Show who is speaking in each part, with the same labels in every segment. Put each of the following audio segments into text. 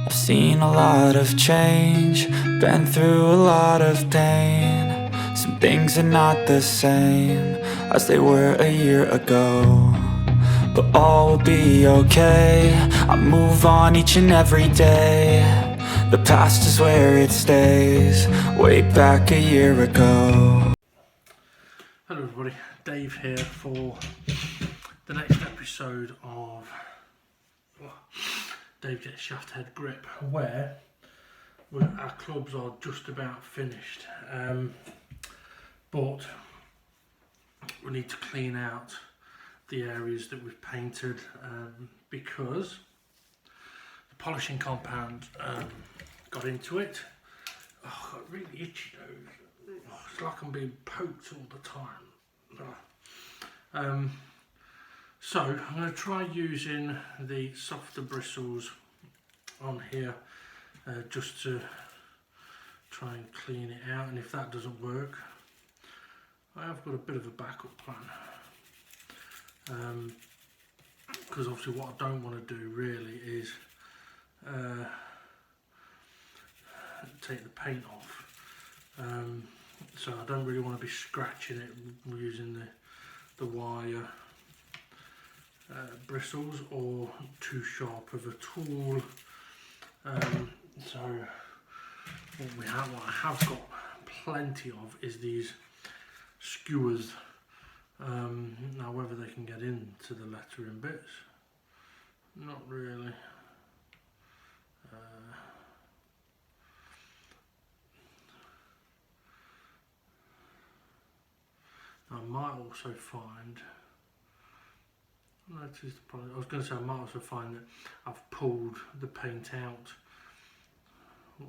Speaker 1: I've seen a lot of change, been through a lot of pain. Some things are not the same as they were a year ago, but all will be okay. I move on each and every day. The past is where it stays, way back a year ago.
Speaker 2: Hello everybody, Dave here for the next episode of Dave Gets Shaftheadgrip, where our clubs are just about finished, but we need to clean out the areas that we've painted because the polishing compound got into it. Oh, got really itchy nose. It's like I'm being poked all the time. So I'm going to try using the softer bristles on here just to try and clean it out, and if that doesn't work, I have got a bit of a backup plan, because obviously what I don't want to do really is take the paint off, so I don't really want to be scratching it using the wire bristles or too sharp of a tool. So what I have got plenty of is these skewers. Now whether they can get into the lettering bits, not really. I might also find, that is the problem. I was going to say I might also find that I've pulled the paint out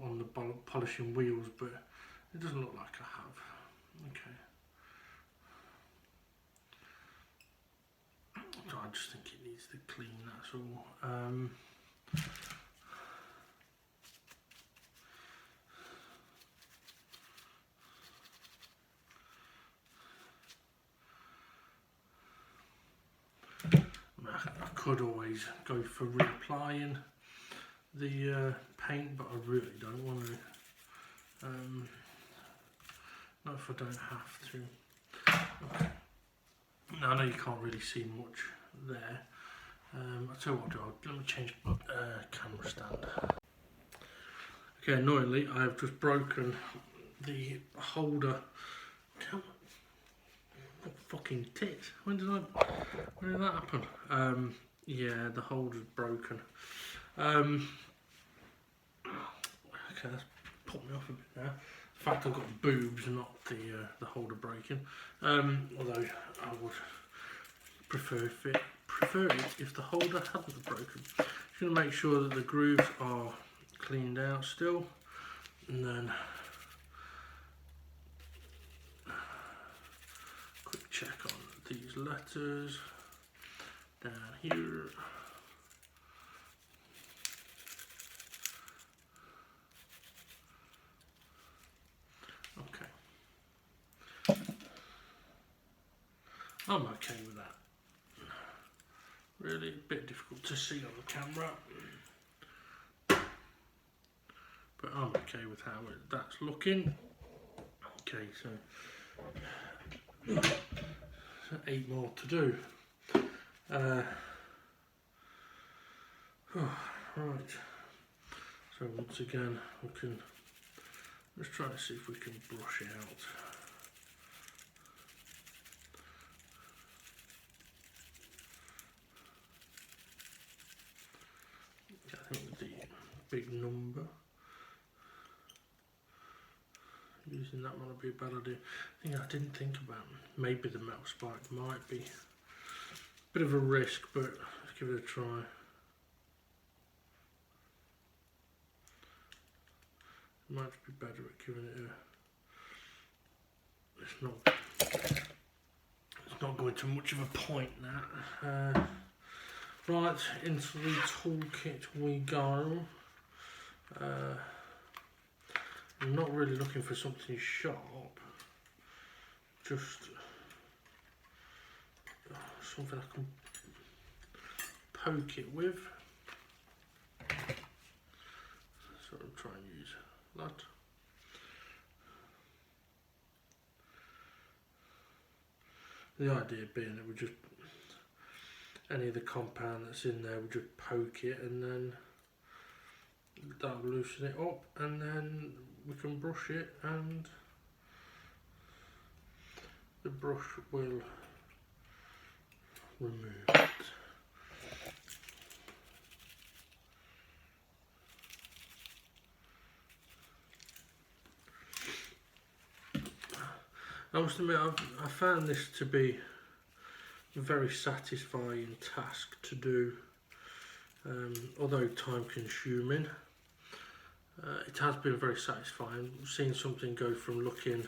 Speaker 2: on the polishing wheels, but it doesn't look like I have. Okay. So I just think it needs to clean, that's all. I could always go for reapplying the paint, but I really don't want to. Not if I don't have to. Okay. Now I know you can't really see much there. I'll tell you what I'll do. Let me change camera stand. Okay, annoyingly, I've just broken the holder. What fucking tits? When did that happen? Yeah, the holder's broken. Okay, that's put me off a bit now. The fact I've got boobs and not the holder breaking. Although I would prefer it if the holder hadn't broken. Just going to make sure that the grooves are cleaned out still, and then quick check on these letters down here. Okay, I'm okay with that. Really a bit difficult to see on the camera, but I'm okay with how that's looking. Okay, so 8 more to do. Right, so once again we can, let's try to see if we can brush it out. I think with the big number, using that one would be a bad idea. I think I didn't think about maybe the metal spike might be a bit of a risk, but let's give it a try. It might be better at giving it a. It's not going to much of a point now. Right, into the toolkit we go. I'm not really looking for something sharp, just something I can poke it with. lad. The idea being that we just, any of the compound that's in there, we just poke it and then that'll loosen it up, and then we can brush it and the brush will remove it. I must admit, I found this to be a very satisfying task to do, although time consuming. It has been very satisfying. Seeing something go from looking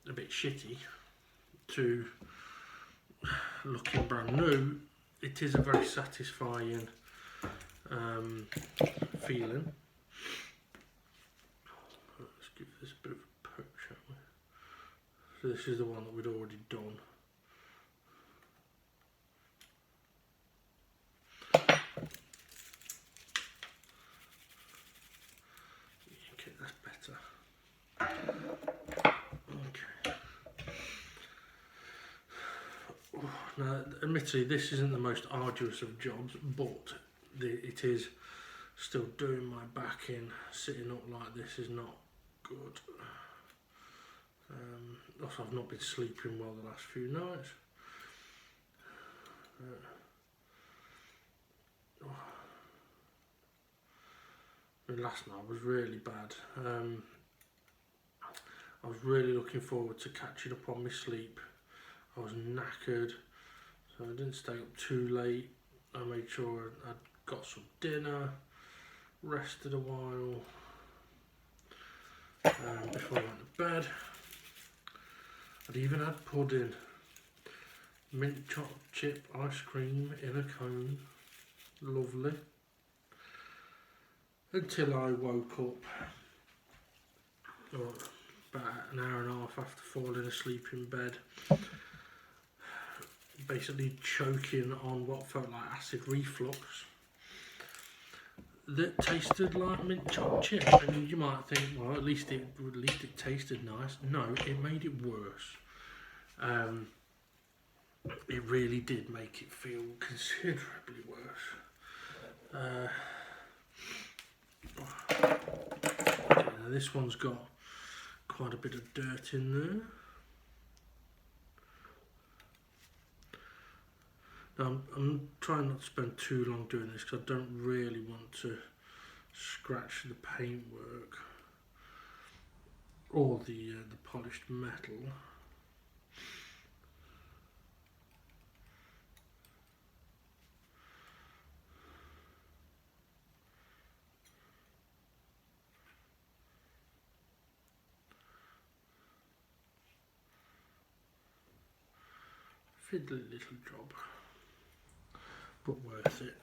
Speaker 2: a bit shitty to looking brand new, it is a very satisfying feeling. Let's give this a bit of a poke, shall we? So this is the one that we'd already done. Okay, that's better. Okay. Now, admittedly, this isn't the most arduous of jobs, but it is still doing my back in. Sitting up like this is not good. Also, I've not been sleeping well the last few nights. Last night was really bad. I was really looking forward to catching up on my sleep. I was knackered, so I didn't stay up too late. I made sure I'd got some dinner, rested a while before I went to bed. I'd even had pudding, mint chocolate chip ice cream in a cone, lovely. Until I woke up about an hour and a half after falling asleep in bed, basically choking on what felt like acid reflux that tasted like mint chocolate chip. And you might think, well, at least it tasted nice. No, it made it worse. It really did make it feel considerably worse. Now this one's got quite a bit of dirt in there. Now I'm trying not to spend too long doing this because I don't really want to scratch the paintwork or the polished metal. Fiddly little job, but worth it.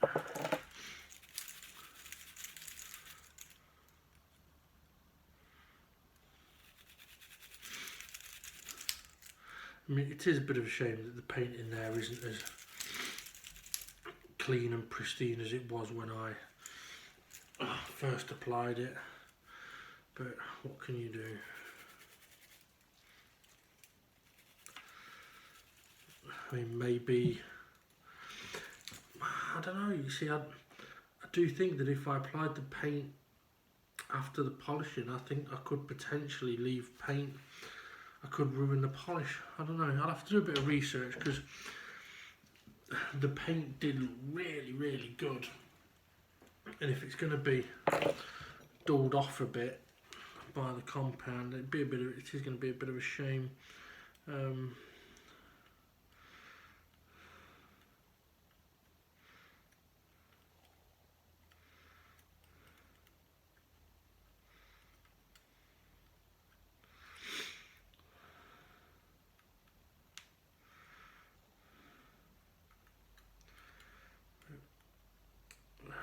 Speaker 2: I mean, it is a bit of a shame that the paint in there isn't as clean and pristine as it was when I first applied it, but what can you do? I mean, maybe, I don't know, you see, I do think that if I applied the paint after the polishing, I think I could potentially leave paint, I could ruin the polish. I don't know, I'll have to do a bit of research because the paint did look really, really good. And if it's going to be dulled off a bit by the compound, it is going to be a bit of a shame.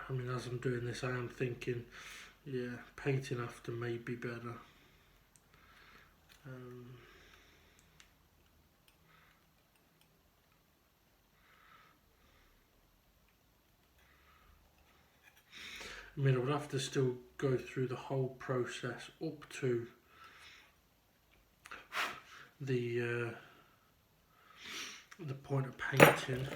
Speaker 2: I mean, as I'm doing this, I am thinking, yeah, painting after may be better. I mean, I would have to still go through the whole process up to the point of painting.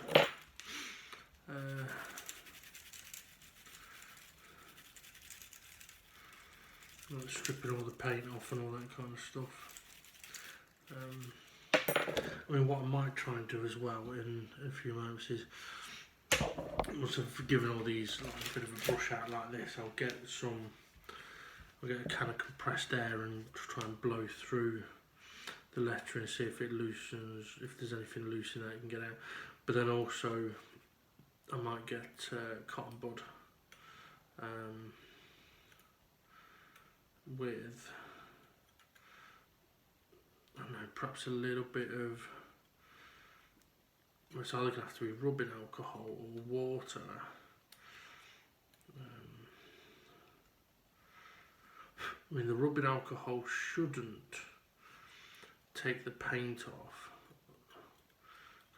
Speaker 2: Like stripping all the paint off and all that kind of stuff. I mean, what I might try and do as well in a few moments is, once I've given all these like a bit of a brush out like this, I'll get a can of compressed air and try and blow through the letter and see if it loosens, if there's anything loose in there it can get out. But then also I might get cotton bud with, I don't know, perhaps a little bit of, it's either going to have to be rubbing alcohol or water. I mean, the rubbing alcohol shouldn't take the paint off,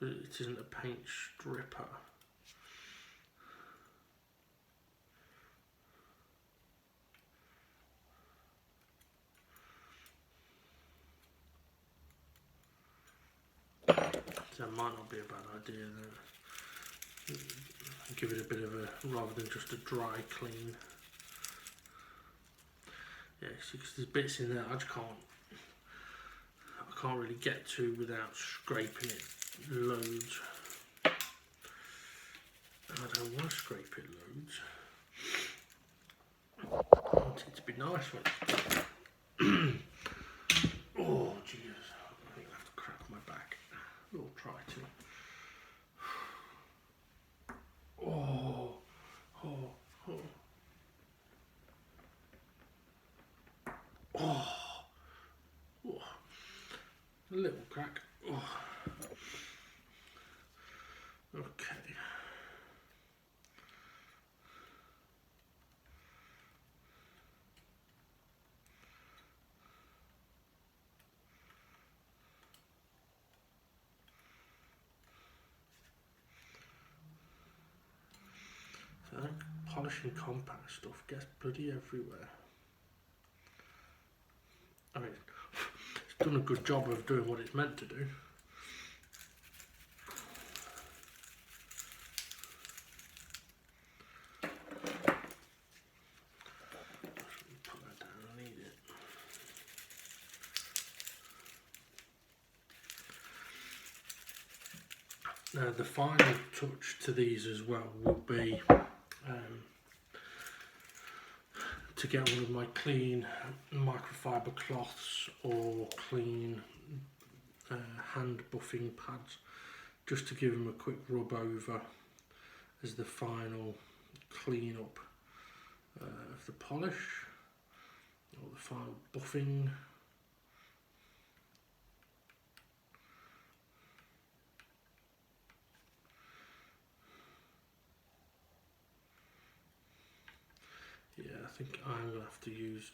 Speaker 2: because it isn't a paint stripper. So it might not be a bad idea then. Give it a bit of a, rather than just a dry clean. Yeah, because there's bits in there I can't really get to without scraping it loads. And I don't want to scrape it loads. I want it to be nice when it's done. Oh Jesus, I think I have to crack my back. We'll try to. Oh, oh, oh. Oh, oh. A little crack. Oh. Okay. So that polishing compact stuff gets bloody everywhere. I mean, it's done a good job of doing what it's meant to do. Put that down, I need it. Now the final touch to these as well will be to get one of my clean microfiber cloths or clean hand buffing pads, just to give them a quick rub over as the final clean up of the polish or the final buffing. Yeah, I think I'm going to have to use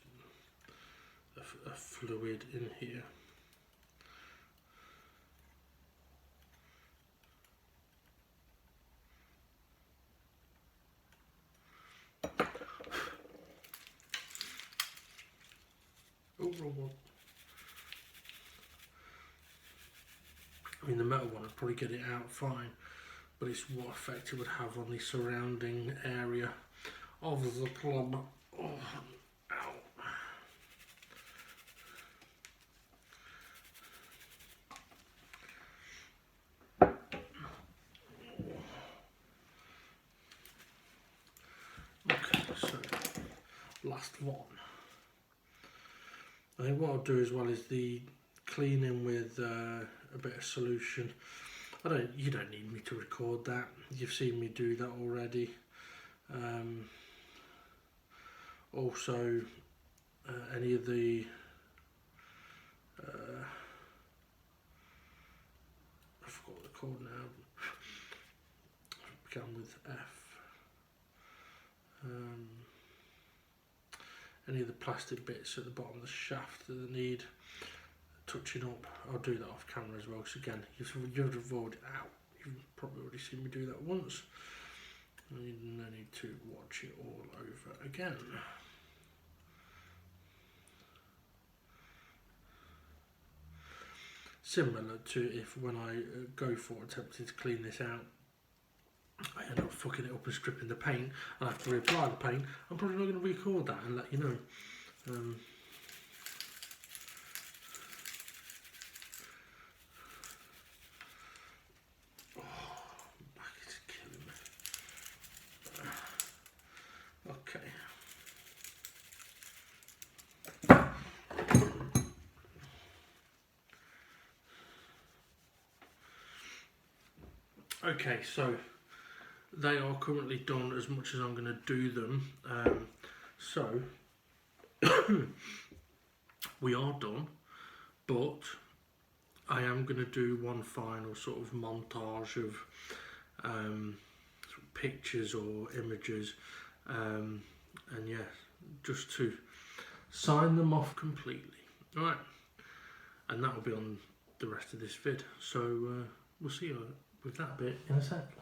Speaker 2: a fluid in here. Oh, wrong one. I mean, the metal one would probably get it out fine, but it's what effect it would have on the surrounding area of the plum. Oh, ow. Okay, so last one. I think what I'll do as well is the cleaning with a bit of solution. You don't need me to record that. You've seen me do that already. Also, any of the I forgot what they're called now. Began with F. Any of the plastic bits at the bottom of the shaft that need touching up, I'll do that off camera as well. Because again, you've avoided out. You've probably already seen me do that once. No need to watch it all over again. Similar to if when I go for attempting to clean this out, I end up fucking it up and stripping the paint, and I have to reapply the paint. I'm probably not going to record that and let you know. Back is killing me. Okay. Okay, so they are currently done as much as I'm going to do them. So we are done, but I am going to do one final sort of montage of pictures or images, and yes, just to sign them off completely. Alright, and that will be on the rest of this vid, so we'll see you with that bit in a sec.